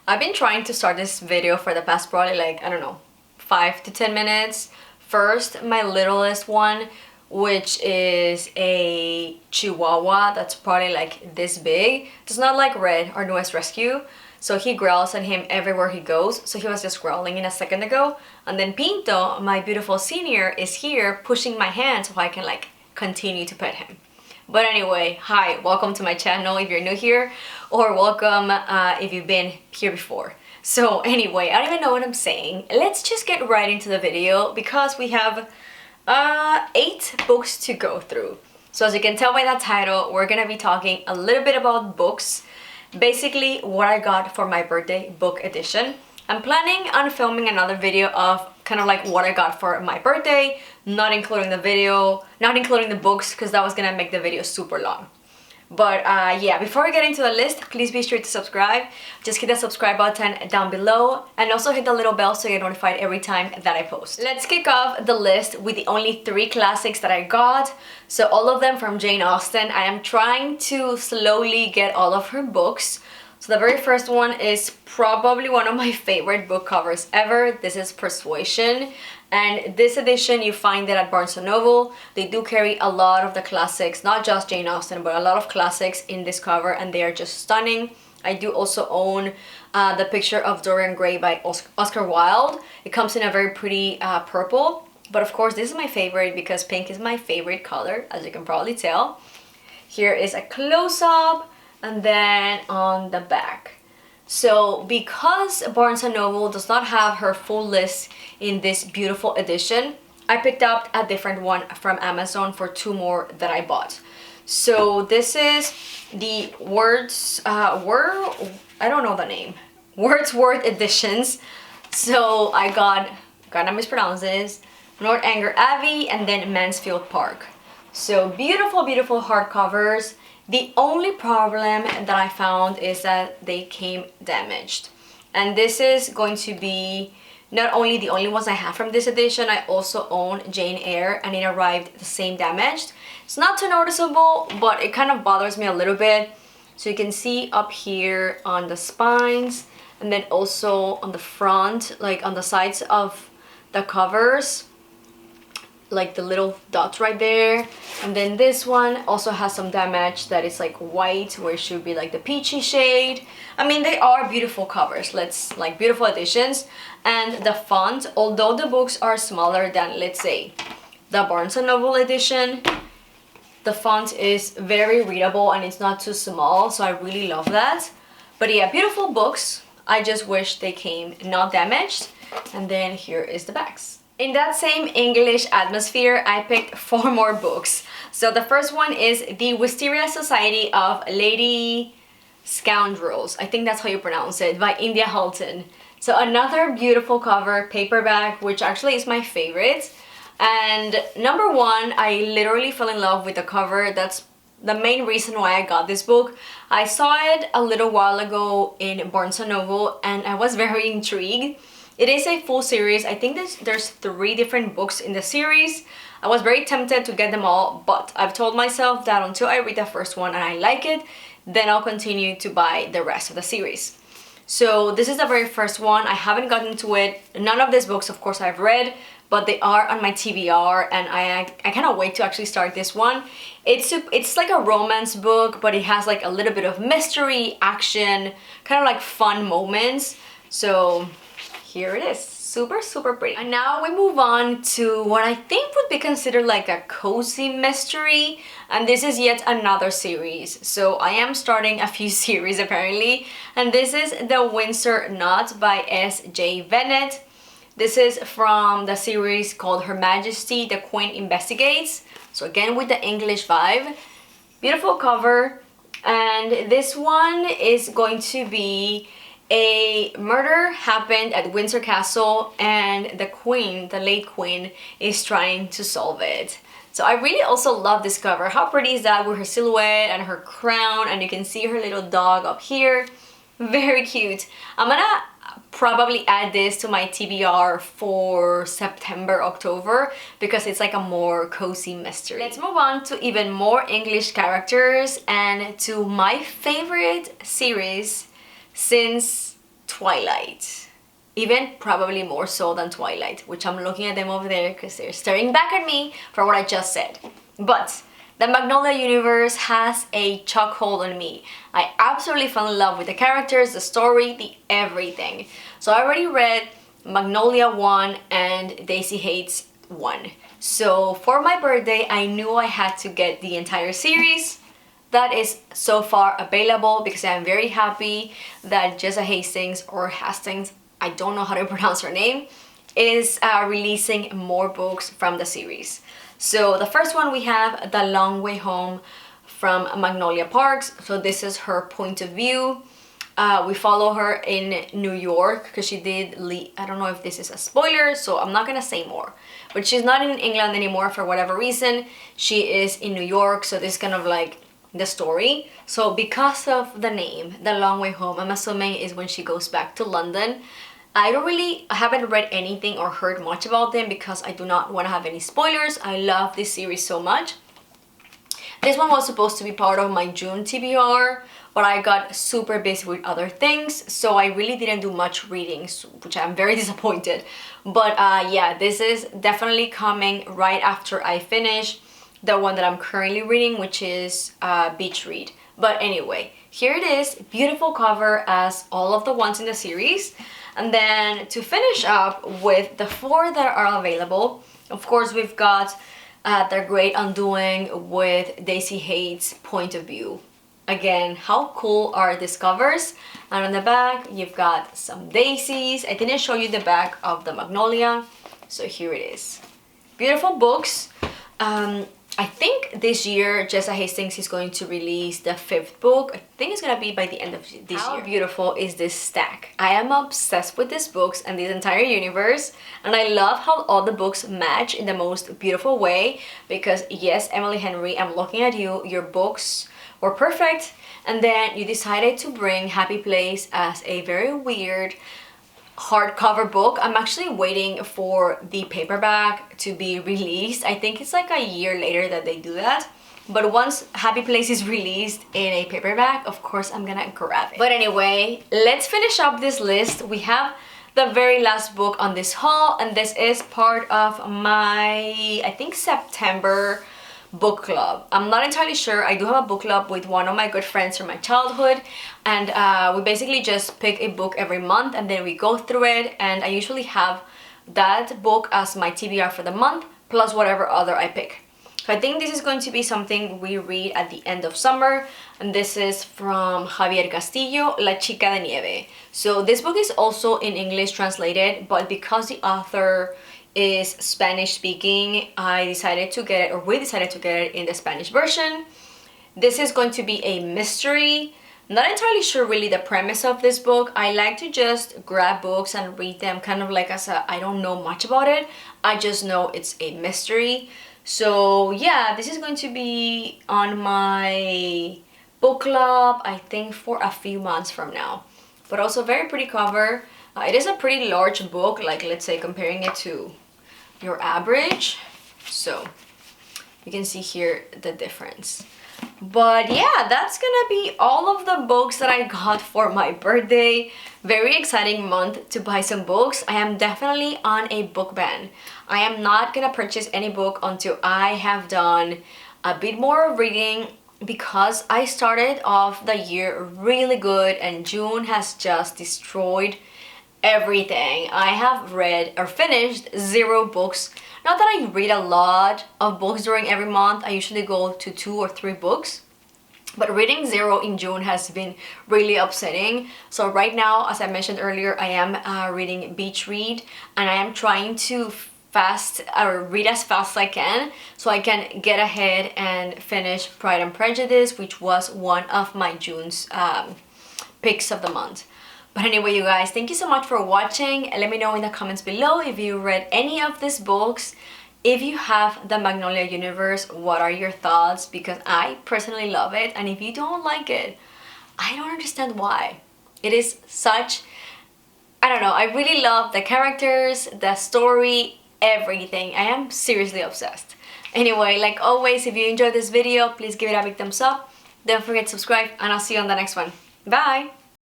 I've been trying to start this video for the past probably like, I don't know, 5 to 10 minutes. First, my littlest one, which is a Chihuahua that's probably like this big. Does not like Red, our newest rescue. So he growls at him everywhere he goes. So he was just growling in a second ago. And then Pinto, my beautiful senior, is here pushing my hand so I can like continue to pet him. But anyway, hi, welcome to my channel if you're new here, or welcome if you've been here before. So anyway, I don't even know what I'm saying. Let's just get right into the video because we have 8 books to go through. So as you can tell by that title, we're gonna be talking a little bit about books. Basically, what I got for my birthday book edition. I'm planning on filming another video of kind of like what I got for my birthday, not including the books, because that was gonna make the video super long. But yeah, before we get into the list, please be sure to subscribe. Just hit the subscribe button down below and also hit the little bell so you get notified every time that I post. Let's kick off the list with the only 3 classics that I got. So all of them from Jane Austen. I am trying to slowly get all of her books. So the very first one is probably one of my favorite book covers ever. This is Persuasion, and this edition you find it at Barnes & Noble. They do carry a lot of the classics, not just Jane Austen, but a lot of classics in this cover, and they are just stunning. I do also own the picture of Dorian Gray by Oscar Wilde. It comes in a very pretty purple, but of course this is my favorite because pink is my favorite color, as you can probably tell. Here is a close-up. And then on the back. So because Barnes & Noble does not have her full list in this beautiful edition, I picked up a different one from Amazon for 2 more that I bought. So this is the I don't know the name. Wordsworth editions. So I got, gonna mispronounce this, Northanger Abbey and then Mansfield Park. So beautiful, beautiful hardcovers. The only problem that I found is that they came damaged. And this is going to be not only the only ones I have from this edition, I also own Jane Eyre and it arrived the same damaged. It's not too noticeable, but it kind of bothers me a little bit. So you can see up here on the spines and then also on the front, like on the sides of the covers, like the little dots right there. And then this one also has some damage that is like white where it should be like the peachy shade. I mean, they are beautiful covers, like beautiful editions. And the font, although the books are smaller than, let's say, the Barnes & Noble edition, the font is very readable and it's not too small, so I really love that. But yeah, beautiful books. I just wish they came not damaged. And then here is the backs. In that same English atmosphere, I picked 4 more books. So the first one is The Wisteria Society of Lady Scoundrels. I think that's how you pronounce it, by India Halton. So another beautiful cover, paperback, which actually is my favorite. And number 1, I literally fell in love with the cover. That's the main reason why I got this book. I saw it a little while ago in Barnes & Noble and I was very intrigued. It is a full series. I think there's 3 different books in the series. I was very tempted to get them all, but I've told myself that until I read the first one and I like it, then I'll continue to buy the rest of the series. So this is the very first one. I haven't gotten to it. None of these books, of course, I've read, but they are on my TBR and I cannot wait to actually start this one. It's like a romance book, but it has like a little bit of mystery, action, kind of like fun moments. So here it is, super, super pretty. And now we move on to what I think would be considered like a cozy mystery. And this is yet another series. So I am starting a few series apparently. And this is The Windsor Knot by S.J. Bennett. This is from the series called Her Majesty the Queen Investigates. So again with the English vibe. Beautiful cover. And this one is going to be a murder happened at Windsor Castle and the queen, the late queen, is trying to solve it. So I really also love this cover. How pretty is that with her silhouette and her crown, and you can see her little dog up here. Very cute. I'm gonna probably add this to my TBR for September, October because it's like a more cozy mystery. Let's move on to even more English characters and to my favorite series since Twilight. Even probably more so than Twilight, which I'm looking at them over there because they're staring back at me for what I just said. But the Magnolia universe has a chokehold on me. I absolutely fell in love with the characters, the story, the everything. So I already read Magnolia 1 and Daisy Hates 1. So for my birthday, I knew I had to get the entire series. That is so far available because I'm very happy that Jessa Hastings, or Hastings, I don't know how to pronounce her name, is releasing more books from the series. So the first one we have The Long Way Home from Magnolia Parks. So this is her point of view. We follow her in New York because she did leave. I don't know if this is a spoiler, so I'm not gonna say more. But she's not in England anymore for whatever reason. She is in New York, so this is kind of like the story. So because of the name, The Long Way Home, I'm assuming is when she goes back to London. I haven't read anything or heard much about them because I do not want to have any spoilers. I love this series so much. This one was supposed to be part of my June TBR, but I got super busy with other things, so I really didn't do much reading, which I'm very disappointed. But yeah, this is definitely coming right after I finish the one that I'm currently reading, which is Beach Read. But anyway, here it is, beautiful cover as all of the ones in the series. And then to finish up with the 4 that are available, of course we've got The Great Undoing with Daisy Hates' point of view. Again, how cool are these covers? And on the back, you've got some daisies. I didn't show you the back of the Magnolia, so here it is. Beautiful books. I think this year Jessa Hastings is going to release the 5th book. I think it's gonna be by the end of this year. How beautiful is this stack? I am obsessed with these books and this entire universe, and I love how all the books match in the most beautiful way because yes, Emily Henry, I'm looking at you, your books were perfect, and then you decided to bring Happy Place as a very weird hardcover book. I'm actually waiting for the paperback to be released. I think it's like a year later that they do that. But once Happy Place is released in a paperback, of course I'm gonna grab it. But anyway, let's finish up this list. We have the very last book on this haul, and this is part of my, I think, September book club. I'm not entirely sure. I do have a book club with one of my good friends from my childhood, and we basically just pick a book every month and then we go through it, and I usually have that book as my TBR for the month plus whatever other I pick. So I think this is going to be something we read at the end of summer, and this is from Javier Castillo, La Chica de Nieve. So this book is also in English translated, but because the author is Spanish speaking, I decided to get it, or we decided to get it in the Spanish version. This is going to be a mystery. Not entirely sure really the premise of this book. I like to just grab books and read them kind of like as a, I don't know much about it. I just know it's a mystery. So yeah, this is going to be on my book club, I think for a few months from now. But also very pretty cover. It is a pretty large book, like let's say comparing it to your average. So you can see here the difference. But yeah, that's gonna be all of the books that I got for my birthday. Very exciting month to buy some books. I am definitely on a book ban. I am not gonna purchase any book until I have done a bit more of reading, because I started off the year really good and June has just destroyed everything. I have read or finished 0 books. Not that I read a lot of books during every month. I usually go to 2 or 3 books. But reading 0 in June has been really upsetting. So right now, as I mentioned earlier, I am reading Beach Read, and I am trying to read as fast as I can so I can get ahead and finish Pride and Prejudice, which was one of my June's picks of the month. But anyway, you guys, thank you so much for watching. Let me know in the comments below if you read any of these books. If you have the Magnolia universe, what are your thoughts? Because I personally love it, and if you don't like it, I don't understand why. It is such, I don't know, I really love the characters, the story, everything. I am seriously obsessed. Anyway, like always, if you enjoyed this video, please give it a big thumbs up. Don't forget to subscribe, and I'll see you on the next one. Bye!